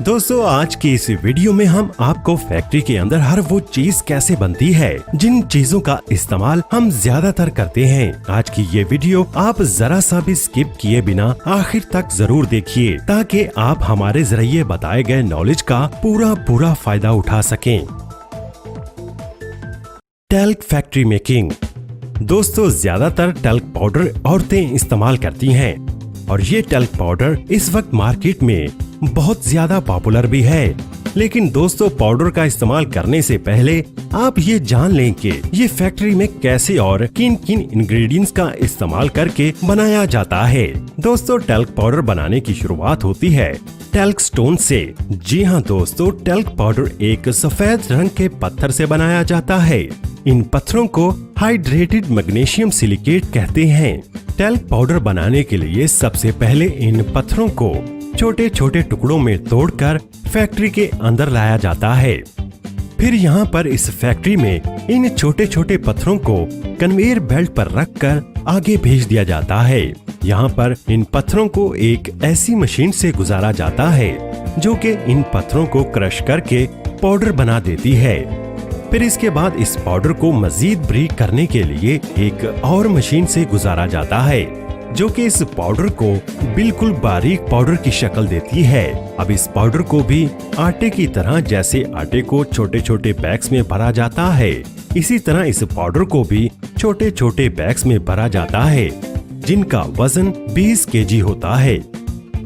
दोस्तों आज की इस वीडियो में हम आपको फैक्ट्री के अंदर हर वो चीज कैसे बनती है जिन चीजों का इस्तेमाल हम ज्यादातर करते हैं। आज की ये वीडियो आप जरा सा भी स्किप किए बिना आखिर तक जरूर देखिए ताकि आप हमारे जरिए बताए गए नॉलेज का पूरा फायदा उठा सकें। Talc factory making. दोस्तों ज्यादातर टैल्क पाउडर औरतें इस्तेमाल करती हैं और ये टैल्क पाउडर इस वक्त मार्केट में बहुत ज्यादा पॉपुलर भी है। लेकिन दोस्तों पाउडर का इस्तेमाल करने से पहले आप ये जान लें कि ये फैक्ट्री में कैसे और किन किन इंग्रेडिएंट्स का इस्तेमाल करके बनाया जाता है। दोस्तों टैल्क पाउडर बनाने की शुरुआत होती है टैल्क स्टोन से। जी हाँ दोस्तों, टैल्क पाउडर एक सफेद रंग के पत्थर से बनाया जाता है। इन पत्थरों को हाइड्रेटेड मैग्नीशियम सिलिकेट कहते हैं। टैल्क पाउडर बनाने के लिए सबसे पहले इन पत्थरों को छोटे छोटे टुकड़ों में तोड़कर फैक्ट्री के अंदर लाया जाता है। फिर यहाँ पर इस फैक्ट्री में इन छोटे छोटे पत्थरों को कन्वेयर बेल्ट पर रखकर आगे भेज दिया जाता है। यहाँ पर इन पत्थरों को एक ऐसी मशीन से गुजारा जाता है जो कि इन पत्थरों को क्रश करके पाउडर बना देती है। फिर इसके बाद इस पाउडर को मजीद ब्रीक करने के लिए एक और मशीन से गुजारा जाता है जो कि इस पाउडर को बिल्कुल बारीक पाउडर की शक्ल देती है। अब इस पाउडर को भी आटे की तरह, जैसे आटे को छोटे छोटे बैग्स में भरा जाता है, इसी तरह इस पाउडर को भी छोटे छोटे बैग्स में भरा जाता है जिनका वजन 20 केजी होता है।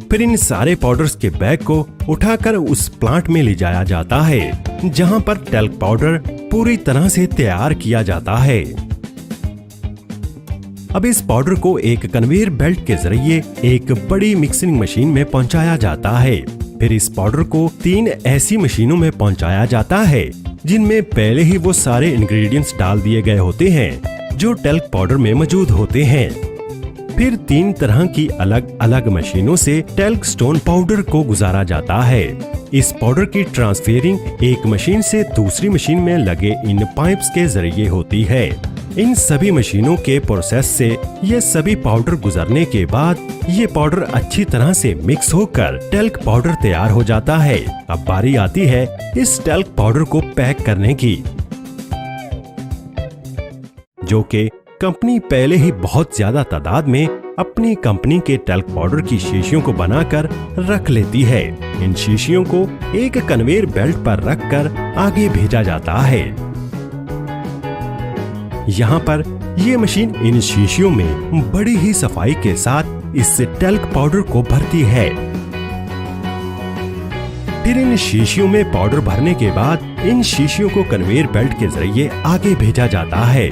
फिर इन सारे पाउडर्स के बैग को उठाकर उस प्लांट में ले जाया जाता है जहां पर टैल्क पाउडर पूरी तरह से तैयार किया जाता है। अब इस पाउडर को एक कन्वेयर बेल्ट के जरिए एक बड़ी मिक्सिंग मशीन में पहुंचाया जाता है। फिर इस पाउडर को 3 ऐसी मशीनों में पहुंचाया जाता है जिनमें पहले ही वो सारे इंग्रेडिएंट्स डाल दिए गए होते हैं जो टैल्क पाउडर में मौजूद होते हैं। फिर 3 तरह की अलग अलग मशीनों से टैल्क स्टोन पाउडर को गुजारा जाता है। इस पाउडर की ट्रांसफेरिंग एक मशीन से दूसरी मशीन में लगे इन पाइप्स के जरिए होती है। इन सभी मशीनों के प्रोसेस से ये सभी पाउडर गुजरने के बाद ये पाउडर अच्छी तरह से मिक्स होकर टैल्क पाउडर तैयार हो जाता है। अब बारी आती है इस टैल्क पाउडर को पैक करने की, जो कि कंपनी पहले ही बहुत ज्यादा तादाद में अपनी कंपनी के टैल्क पाउडर की शीशियों को बनाकर रख लेती है। इन शीशियों को एक कन्वेयर बेल्ट पर रखकर आगे भेजा जाता है। यहाँ पर ये मशीन इन शीशियों में बड़ी ही सफाई के साथ इस टैल्क पाउडर को भरती है। फिर इन शीशियों में पाउडर भरने के बाद इन शीशियों को कन्वेयर बेल्ट के जरिए आगे भेजा जाता है।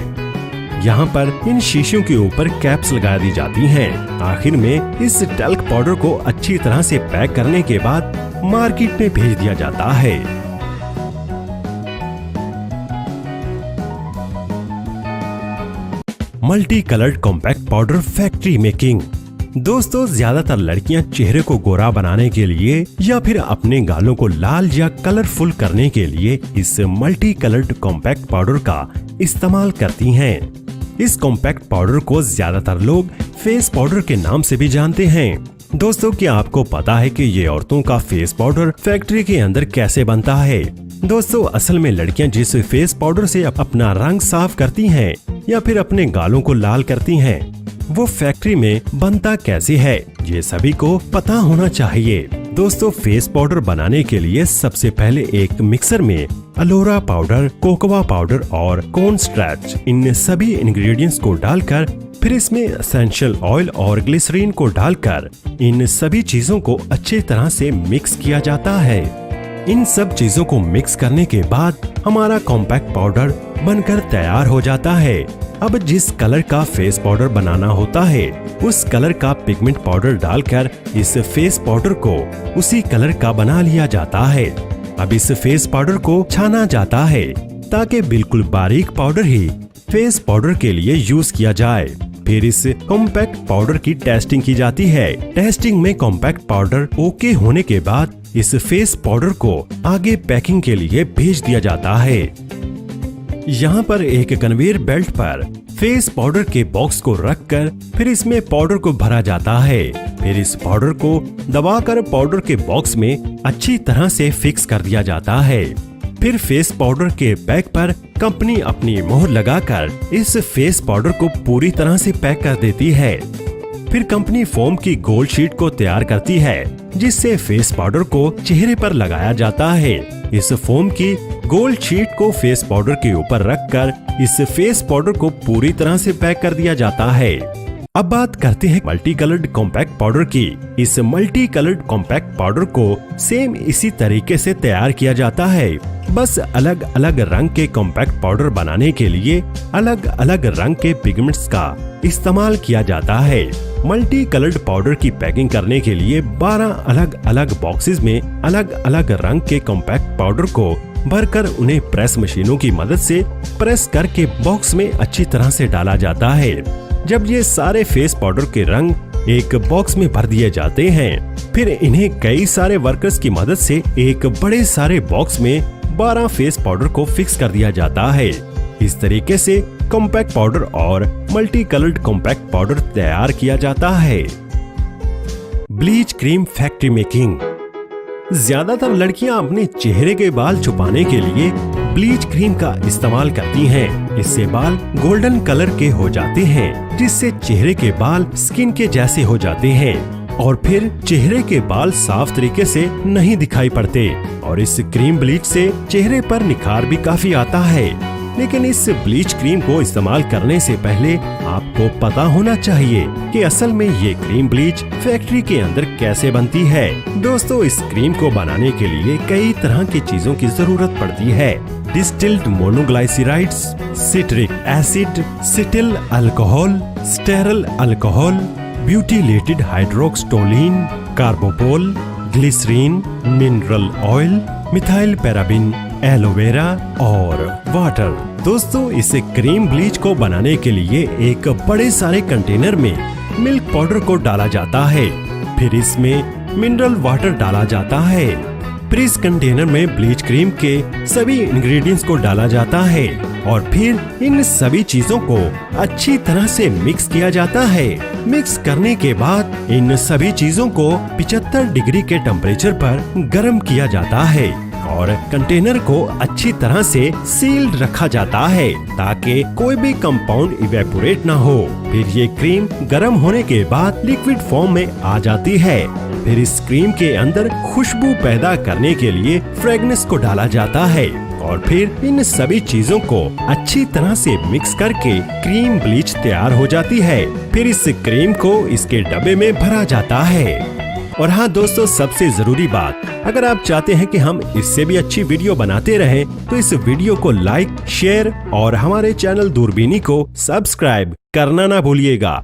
यहाँ पर इन शीशियों के ऊपर कैप्स लगा दी जाती हैं। आखिर में इस टैल्क पाउडर को अच्छी तरह से पैक करने के बाद मार्केट में भेज दिया जाता है। Multi coloured compact powder factory making. दोस्तों ज्यादातर लड़कियां चेहरे को गोरा बनाने के लिए या फिर अपने गालों को लाल या कलरफुल करने के लिए इस मल्टी कलर्ड कॉम्पैक्ट पाउडर का इस्तेमाल करती हैं। इस कॉम्पैक्ट पाउडर को ज्यादातर लोग फेस पाउडर के नाम से भी जानते हैं। दोस्तों क्या आपको पता है कि ये औरतों का फेस पाउडर फैक्ट्री के अंदर कैसे बनता है? दोस्तों असल में लड़कियां जिस फेस पाउडर से अपना रंग साफ करती हैं या फिर अपने गालों को लाल करती हैं, वो फैक्ट्री में बनता कैसे है ये सभी को पता होना चाहिए। दोस्तों फेस पाउडर बनाने के लिए सबसे पहले एक मिक्सर में अलोरा पाउडर, कोकोआ पाउडर और कॉर्न स्टार्च इन सभी इंग्रेडिएंट्स को डालकर फिर इसमें एसेंशियल ऑयल और ग्लिसरीन को डालकर इन सभी चीजों को अच्छी तरह से मिक्स किया जाता है। इन सब चीजों को मिक्स करने के बाद हमारा कॉम्पैक्ट पाउडर बनकर तैयार हो जाता है। अब जिस कलर का फेस पाउडर बनाना होता है उस कलर का पिगमेंट पाउडर डालकर इस फेस पाउडर को उसी कलर का बना लिया जाता है। अब इस फेस पाउडर को छाना जाता है ताकि बिल्कुल बारीक पाउडर ही फेस पाउडर के लिए यूज किया जाए। फिर इस कॉम्पैक्ट पाउडर की टेस्टिंग की जाती है। टेस्टिंग में कॉम्पैक्ट पाउडर ओके होने के बाद इस फेस पाउडर को आगे पैकिंग के लिए भेज दिया जाता है। यहाँ पर एक कन्वेयर बेल्ट पर फेस पाउडर के बॉक्स को रखकर फिर इसमें पाउडर को भरा जाता है। फिर इस पाउडर को दबाकर पाउडर के बॉक्स में अच्छी तरह से फिक्स कर दिया जाता है। फिर फेस पाउडर के बैग पर कंपनी अपनी मोहर लगाकर इस फेस पाउडर को पूरी तरह से पैक कर देती है। फिर कंपनी फोम की गोल्ड शीट को तैयार करती है, जिससे फेस पाउडर को चेहरे पर लगाया जाता है। इस फोम की गोल्ड शीट को फेस पाउडर के ऊपर रखकर इस फेस पाउडर को पूरी तरह से पैक कर दिया जाता है। अब बात करते हैं मल्टी कलर्ड कॉम्पैक्ट पाउडर की। इस मल्टी कलर्ड कॉम्पैक्ट पाउडर को सेम इसी तरीके से तैयार किया जाता है, बस अलग अलग रंग के कॉम्पैक्ट पाउडर बनाने के लिए अलग अलग रंग के पिगमेंट्स का इस्तेमाल किया जाता है। मल्टी कलर्ड पाउडर की पैकिंग करने के लिए 12 अलग अलग बॉक्सेस में अलग अलग रंग के कॉम्पैक्ट पाउडर को भरकर उन्हें प्रेस मशीनों की मदद से प्रेस करके बॉक्स में अच्छी तरह से डाला जाता है। जब ये सारे फेस पाउडर के रंग एक बॉक्स में भर दिए जाते हैं, फिर इन्हें कई सारे वर्कर्स की मदद से एक बड़े सारे बॉक्स में 12 फेस पाउडर को फिक्स कर दिया जाता है। इस तरीके से कॉम्पैक्ट पाउडर और मल्टी कलर्ड कॉम्पैक्ट पाउडर तैयार किया जाता है। Bleach cream factory making. ज्यादातर लड़कियां अपने चेहरे के बाल छुपाने के लिए ब्लीच क्रीम का इस्तेमाल करती हैं। इससे बाल गोल्डन कलर के हो जाते हैं, जिससे चेहरे के बाल स्किन के जैसे हो जाते हैं और फिर चेहरे के बाल साफ तरीके से नहीं दिखाई पड़ते। और इस क्रीम ब्लीच से चेहरे पर निखार भी काफी आता है। लेकिन इस ब्लीच क्रीम को इस्तेमाल करने से पहले आपको पता होना चाहिए कि असल में ये क्रीम ब्लीच फैक्ट्री के अंदर कैसे बनती है। दोस्तों, इस क्रीम को बनाने के लिए कई तरह की चीजों की जरूरत पड़ती है। Distilled monoglycerides, citric acid, cetyl alcohol, stearyl alcohol, butylated hydroxytoluene, carbopol, glycerine, mineral oil, methyl paraben, aloe vera और वाटर। दोस्तों, इस क्रीम ब्लीच को बनाने के लिए एक बड़े सारे कंटेनर में मिल्क पाउडर को डाला जाता है। फिर इसमें मिनरल वाटर डाला जाता है। फिर इस कंटेनर में ब्लीच क्रीम के सभी इंग्रेडिएंट्स को डाला जाता है और फिर इन सभी चीजों को अच्छी तरह से मिक्स किया जाता है। मिक्स करने के बाद इन सभी चीजों को 75 डिग्री के टेम्परेचर पर गर्म किया जाता है और कंटेनर को अच्छी तरह से सील्ड रखा जाता है ताकि कोई भी कंपाउंड इवेपोरेट ना हो। फिर ये क्रीम गर्म होने के बाद लिक्विड फॉर्म में आ जाती है। फिर इस क्रीम के अंदर खुशबू पैदा करने के लिए फ्रेगनेंस को डाला जाता है और फिर इन सभी चीजों को अच्छी तरह से मिक्स करके क्रीम ब्लीच तैयार हो जाती है। फिर इस क्रीम को इसके डब्बे में भरा जाता है। और हाँ दोस्तों, सबसे जरूरी बात, अगर आप चाहते हैं कि हम इससे भी अच्छी वीडियो बनाते रहें, तो इस वीडियो को लाइक, शेयर और हमारे चैनल दूरबीनी को सब्सक्राइब करना ना भूलिएगा।